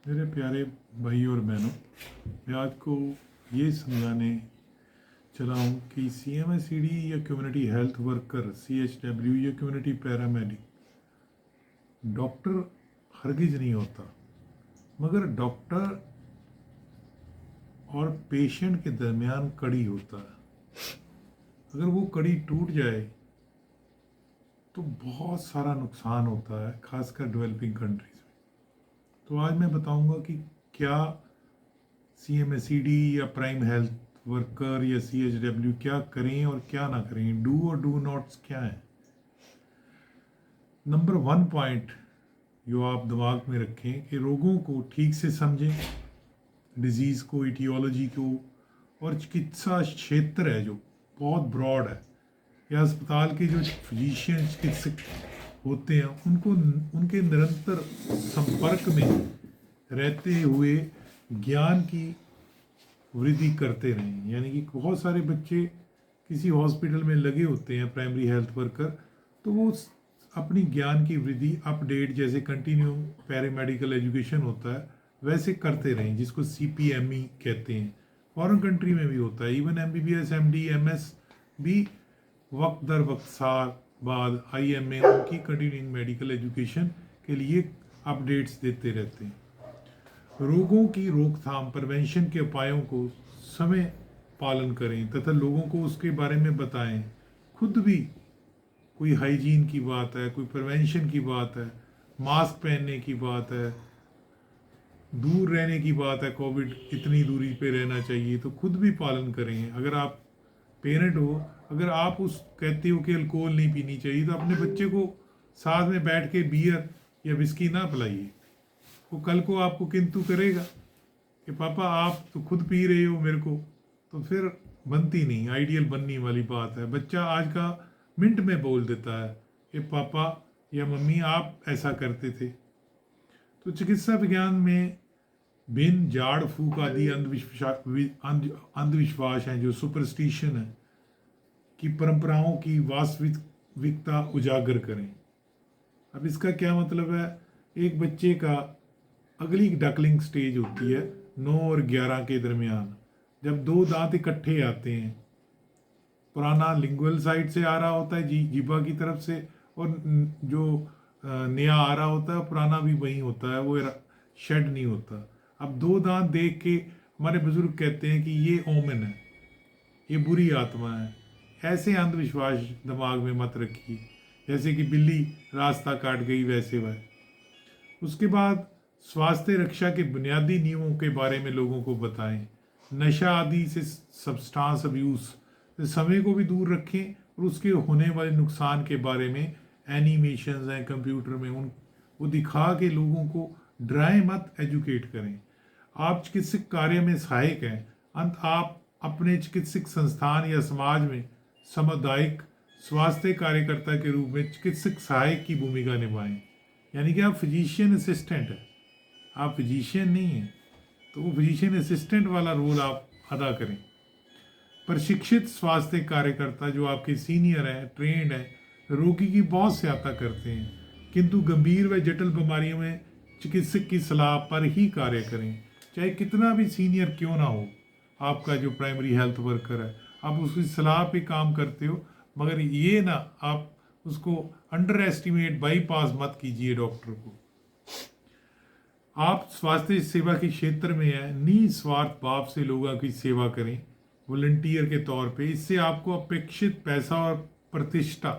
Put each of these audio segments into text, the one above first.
मेरे प्यारे भाई और बहनों, मैं आज को ये समझाने चला हूँ कि CMSCD या कम्युनिटी हेल्थ वर्कर CHW या कम्युनिटी पैरामेडिक डॉक्टर हरगिज नहीं होता, मगर डॉक्टर और पेशेंट के दरमियान कड़ी होता है। अगर वो कड़ी टूट जाए तो बहुत सारा नुकसान होता है, खासकर डेवलपिंग कंट्रीज में। तो आज मैं बताऊंगा कि क्या CMSCD या प्राइम हेल्थ वर्कर या CHW क्या करें और क्या ना करें, डू और डू नॉट्स क्या है। नंबर 1 पॉइंट जो आप दिमाग में रखें कि रोगों को ठीक से समझें, डिजीज़ को, इटियोलॉजी को, और चिकित्सा क्षेत्र है जो बहुत ब्रॉड है, या अस्पताल के जो फिजिशियन चिकित्सक होते हैं उनको उनके निरंतर संपर्क में रहते हुए ज्ञान की वृद्धि करते रहें। यानी कि बहुत सारे बच्चे किसी हॉस्पिटल में लगे होते हैं प्राइमरी हेल्थ वर्कर, तो वो अपनी ज्ञान की वृद्धि अपडेट, जैसे कंटिन्यू पैरामेडिकल एजुकेशन होता है वैसे करते रहें, जिसको CPME कहते हैं। फॉरेन कंट्री में भी होता है। इवन MBBS MD MS भी वक्त दर वक्त साल बाद IMA उनकी कंटिन्यूइंग मेडिकल एजुकेशन के लिए अपडेट्स देते रहते हैं। रोगों की रोकथाम, प्रिवेंशन के उपायों को समय पालन करें तथा लोगों को उसके बारे में बताएं। खुद भी कोई हाइजीन की बात है, कोई प्रिवेंशन की बात है, मास्क पहनने की बात है, दूर रहने की बात है, कोविड इतनी दूरी पे रहना चाहिए, तो खुद भी पालन करें। अगर आप पेरेंट हो, अगर आप उस कहते हो कि अल्कोहल नहीं पीनी चाहिए, तो अपने बच्चे को साथ में बैठ के बियर या विस्की ना पिलाइए। वो कल को आपको किंतु करेगा कि पापा आप तो खुद पी रहे हो मेरे को, तो फिर बनती नहीं, आइडियल बनने वाली बात है। बच्चा आज का मिनट में बोल देता है कि पापा या मम्मी आप ऐसा करते थे। तो चिकित्सा विज्ञान में भिन्न झाड़ फूक आदि अंधविश्वास हैं, जो सुपरस्टिशन है, की परंपराओं की वास्तविकता उजागर करें। अब इसका क्या मतलब है? एक बच्चे का अगली डकलिंग स्टेज होती है 9 और 11 के दरमियान, जब दो दांत इकट्ठे आते हैं। पुराना लिंगुअल साइड से आ रहा होता है, जीभा की तरफ से, और जो नया आ रहा होता है पुराना भी वही होता है, वो शेड नहीं होता। अब दो दांत देख के हमारे बुजुर्ग कहते हैं कि ये ओमन है, ये बुरी आत्मा है। ऐसे अंधविश्वास दिमाग में मत रखिए, जैसे कि बिल्ली रास्ता काट गई वैसे वह। उसके बाद स्वास्थ्य रक्षा के बुनियादी नियमों के बारे में लोगों को बताएं। नशा आदि से, सब्सटेंस अब्यूज से समय को भी दूर रखें, और उसके होने वाले नुकसान के बारे में एनिमेशंस हैं कंप्यूटर में, उन वो दिखा के लोगों को डराए मत, एजुकेट करें। आप चिकित्सक कार्य में सहायक हैं। अंत आप अपने चिकित्सक संस्थान या समाज में सामुदायिक स्वास्थ्य कार्यकर्ता के रूप में चिकित्सक सहायक की भूमिका निभाएं। यानी कि आप फिजिशियन असिस्टेंट हैं, आप फिजिशियन नहीं हैं, तो वो फिजिशियन असिस्टेंट वाला रोल आप अदा करें। प्रशिक्षित स्वास्थ्य कार्यकर्ता जो आपके सीनियर हैं, ट्रेंड हैं, रोगी की बहुत सहायता करते हैं, किंतु गंभीर व जटिल बीमारियों में चिकित्सक की सलाह पर ही कार्य करें। चाहे कितना भी सीनियर क्यों ना हो आपका जो प्राइमरी हेल्थ वर्कर है, आप उसकी सलाह पे काम करते हो, मगर ये ना आप उसको अंडर एस्टिमेट, बाईपास मत कीजिए डॉक्टर को। आप स्वास्थ्य सेवा के क्षेत्र में हैं, निस्वार्थ भाव से लोगों की सेवा करें वॉलंटियर के तौर पे। इससे आपको अपेक्षित पैसा और प्रतिष्ठा,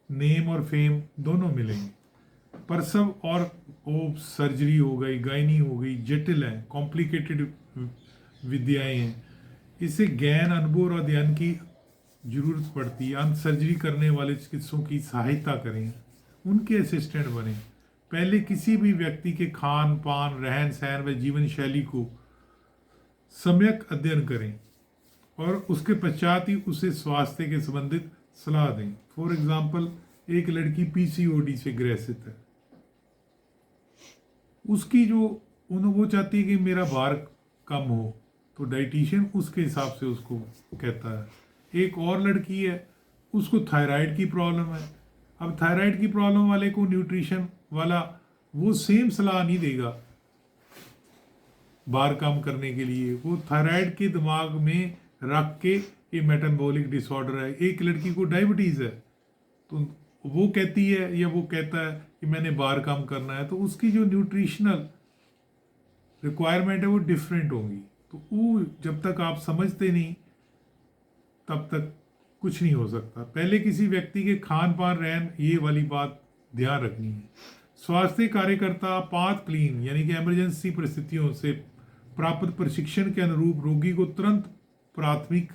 नेम और फेम दोनों मिलेंगे। प्रसव और ओप सर्जरी हो गई, गायनी हो गई, जटिल है, कॉम्प्लिकेटेड विद्याएं हैं, इससे ज्ञान, अनुभव और अध्ययन की जरूरत पड़ती है। अंत सर्जरी करने वाले चिकित्सकों की सहायता करें, उनके असिस्टेंट बने। पहले किसी भी व्यक्ति के खान पान, रहन सहन व जीवन शैली को सम्यक अध्ययन करें और उसके पश्चात ही उसे स्वास्थ्य के संबंधित सलाह दें। फॉर एग्जाम्पल, एक लड़की PCOD से ग्रसित है, उसकी जो वो चाहती है कि मेरा भार कम हो, तो डाइटिशियन उसके हिसाब से उसको कहता है। एक और लड़की है, उसको थायराइड की प्रॉब्लम है। अब थायराइड की प्रॉब्लम वाले को न्यूट्रिशन वाला वो सेम सलाह नहीं देगा बाहर काम करने के लिए, वो थायराइड के दिमाग में रख के ये मेटाबॉलिक डिसऑर्डर है। एक लड़की को डायबिटीज़ है, तो वो कहती है या वो कहता है कि मैंने बाहर काम करना है, तो उसकी जो न्यूट्रिशनल रिक्वायरमेंट है वो डिफरेंट होंगी। तो वो जब तक आप समझते नहीं तब तक कुछ नहीं हो सकता। पहले किसी व्यक्ति के खान पान रहन ये वाली बात ध्यान रखनी है। स्वास्थ्य कार्यकर्ता आपातकालीन यानी कि इमरजेंसी परिस्थितियों से प्राप्त प्रशिक्षण के अनुरूप रोगी को तुरंत प्राथमिक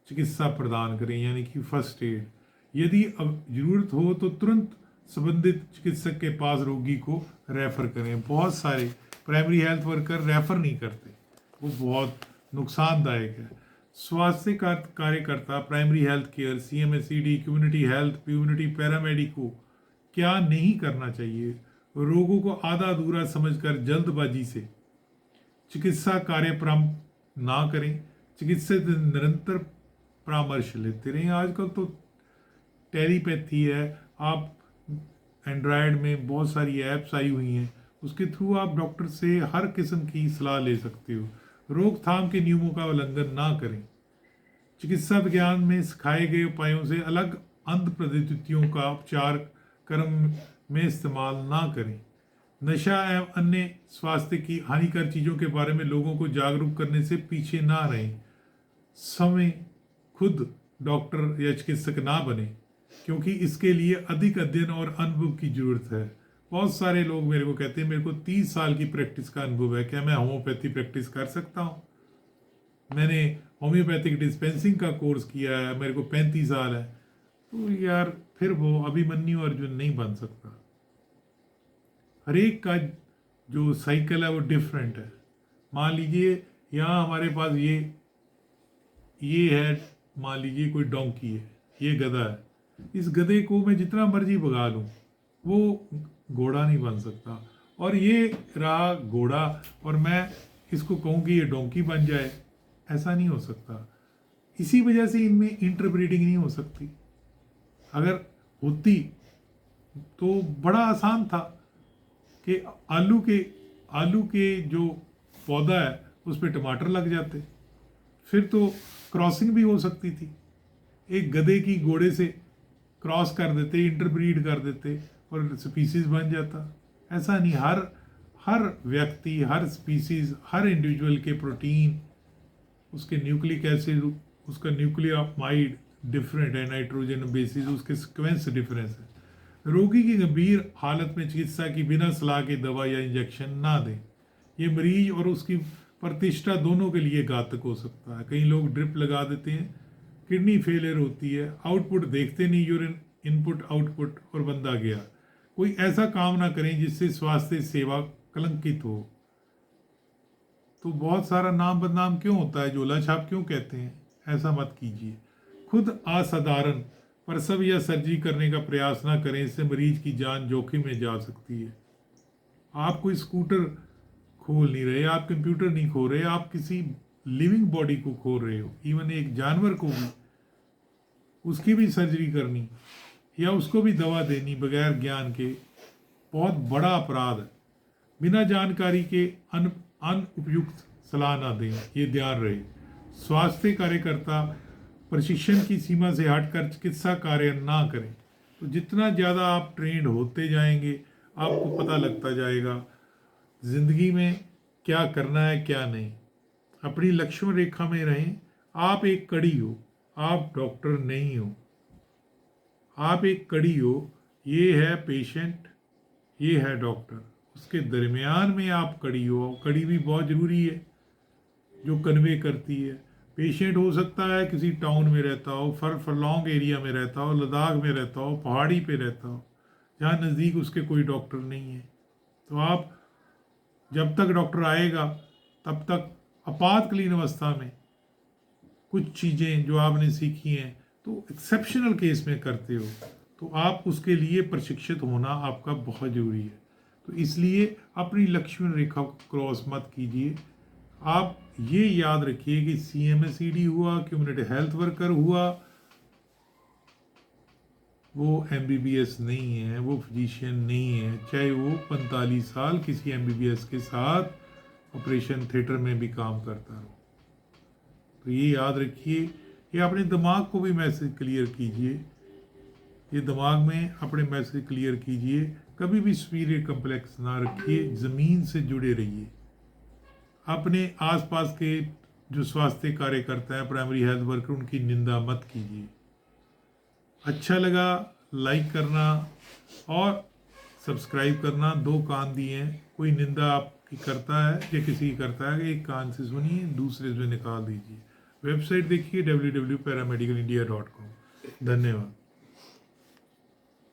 चिकित्सा प्रदान करें, यानी कि फर्स्ट एड। यदि अब जरूरत हो तो तुरंत संबंधित चिकित्सक के पास रोगी को रेफर करें। बहुत सारे प्राइमरी हेल्थ वर्कर रेफर नहीं करते, वो बहुत नुकसानदायक है। स्वास्थ्य कार्यकर्ता primary health care, CMHCD, community health, community paramedic को क्या नहीं करना चाहिए? रोगों को आधा अधूरा समझकर जल्दबाजी से चिकित्सा कार्य प्रारंभ ना करें। चिकित्सक से निरंतर परामर्श लेते रहें। आजकल तो टेलीपैथी है, आप एंड्रॉयड में बहुत सारी ऐप्स आई हुई हैं, उसके थ्रू आप डॉक्टर से हर किस्म की सलाह ले सकते हो। रोकथाम के नियमों का उल्लंघन ना करें। चिकित्सा विज्ञान में सिखाए गए उपायों से अलग अंध पद्धतियों का उपचार क्रम में इस्तेमाल ना करें। नशा एवं अन्य स्वास्थ्य की हानिकारक चीज़ों के बारे में लोगों को जागरूक करने से पीछे ना रहें। समय खुद डॉक्टर या चिकित्सक ना बने, क्योंकि इसके लिए अधिक अध्ययन और अनुभव की जरूरत है। बहुत सारे लोग मेरे को कहते हैं मेरे को 30 साल की प्रैक्टिस का अनुभव है, क्या मैं होम्योपैथी प्रैक्टिस कर सकता हूँ? मैंने होम्योपैथिक डिस्पेंसिंग का कोर्स किया है, मेरे को 35 साल है। तो यार फिर वो अभिमन्यु अर्जुन नहीं बन सकता। हर एक का जो साइकिल है वो डिफरेंट है। मान लीजिए यहाँ हमारे पास ये है, मान लीजिए कोई डोंकी है, ये गधा है। इस गधे को मैं जितना मर्जी भगा लूँ वो घोड़ा नहीं बन सकता, और ये रहा घोड़ा और मैं इसको कहूँ कि ये डोंकी बन जाए, ऐसा नहीं हो सकता। इसी वजह से इनमें इंटरब्रीडिंग नहीं हो सकती। अगर होती तो बड़ा आसान था कि आलू के जो पौधा है उस पर टमाटर लग जाते, फिर तो क्रॉसिंग भी हो सकती थी। एक गधे की घोड़े से क्रॉस कर देते, इंटरब्रीड कर देते और स्पीसीज बन जाता। ऐसा नहीं, हर व्यक्ति, हर स्पीसीज, हर इंडिविजुअल के प्रोटीन, उसके न्यूक्लिक एसिड, उसका न्यूक्लियोमाइड डिफरेंट है, नाइट्रोजन बेसिस, उसके सीक्वेंस डिफरेंस है। रोगी की गंभीर हालत में चिकित्सा की बिना सलाह के दवा या इंजेक्शन ना दें। ये मरीज और उसकी प्रतिष्ठा दोनों के लिए घातक हो सकता है। कई लोग ड्रिप लगा देते हैं, किडनी फेलियर होती है, आउटपुट देखते नहीं, यूरिन इनपुट आउटपुट और बंदा गया। कोई ऐसा काम ना करें जिससे स्वास्थ्य सेवा कलंकित हो। तो बहुत सारा नाम बदनाम क्यों होता है, झोला छाप क्यों कहते हैं? ऐसा मत कीजिए। खुद असाधारण प्रसव या सर्जरी करने का प्रयास ना करें, इससे मरीज की जान जोखिम में जा सकती है। आप कोई स्कूटर खोल नहीं रहे, आप कंप्यूटर नहीं खो रहे, आप किसी लिविंग बॉडी को खो रहे हो। इवन एक जानवर को भी, उसकी भी सर्जरी करनी या उसको भी दवा देनी बगैर ज्ञान के बहुत बड़ा अपराध है। बिना जानकारी के अनुपयुक्त सलाह ना दें, ये ध्यान रहे। स्वास्थ्य कार्यकर्ता प्रशिक्षण की सीमा से हटकर चिकित्सा कार्य ना करें। तो जितना ज़्यादा आप ट्रेंड होते जाएंगे आपको पता लगता जाएगा जिंदगी में क्या करना है क्या नहीं। अपनी लक्ष्मण रेखा में रहें। आप एक कड़ी हो, आप डॉक्टर नहीं हो। आप एक कड़ी हो, ये है पेशेंट, ये है डॉक्टर, उसके दरमियान में आप कड़ी हो। कड़ी भी बहुत ज़रूरी है जो कन्वे करती है। पेशेंट हो सकता है किसी टाउन में रहता हो, फरलॉन्ग एरिया में रहता हो, लद्दाख में रहता हो, पहाड़ी पे रहता हो, जहाँ नज़दीक उसके कोई डॉक्टर नहीं है। तो आप जब तक डॉक्टर आएगा तब तक आपातकालीन अवस्था में कुछ चीज़ें जो आपने सीखी हैं तो एक्सेप्शनल केस में करते हो, तो आप उसके लिए प्रशिक्षित होना आपका बहुत ज़रूरी है। तो इसलिए अपनी लक्ष्मण रेखा क्रॉस मत कीजिए। आप ये याद रखिए कि CMHCD हुआ, कम्युनिटी हेल्थ वर्कर हुआ, वो MBBS नहीं है, वो फिजिशियन नहीं है। चाहे वो 45 साल किसी MBBS के साथ ऑपरेशन थिएटर में भी काम करता रहूं। तो ये याद रखिए, ये अपने दिमाग को भी मैसेज क्लियर कीजिए, ये दिमाग में अपने मैसेज क्लियर कीजिए, कभी भी सुपीरियर कम्प्लेक्स ना रखिए, ज़मीन से जुड़े रहिए। अपने आसपास के जो स्वास्थ्य कार्यकर्ता हैं, प्राइमरी हेल्थ वर्कर, उनकी निंदा मत कीजिए। अच्छा लगा लाइक करना और सब्सक्राइब करना, 2 कान दिए हैं। कोई निंदा आपकी करता है या किसी की करता है, एक कान से सुनिए, दूसरे से निकाल दीजिए। वेबसाइट देखिए www.paramedicalindia.com। धन्यवाद।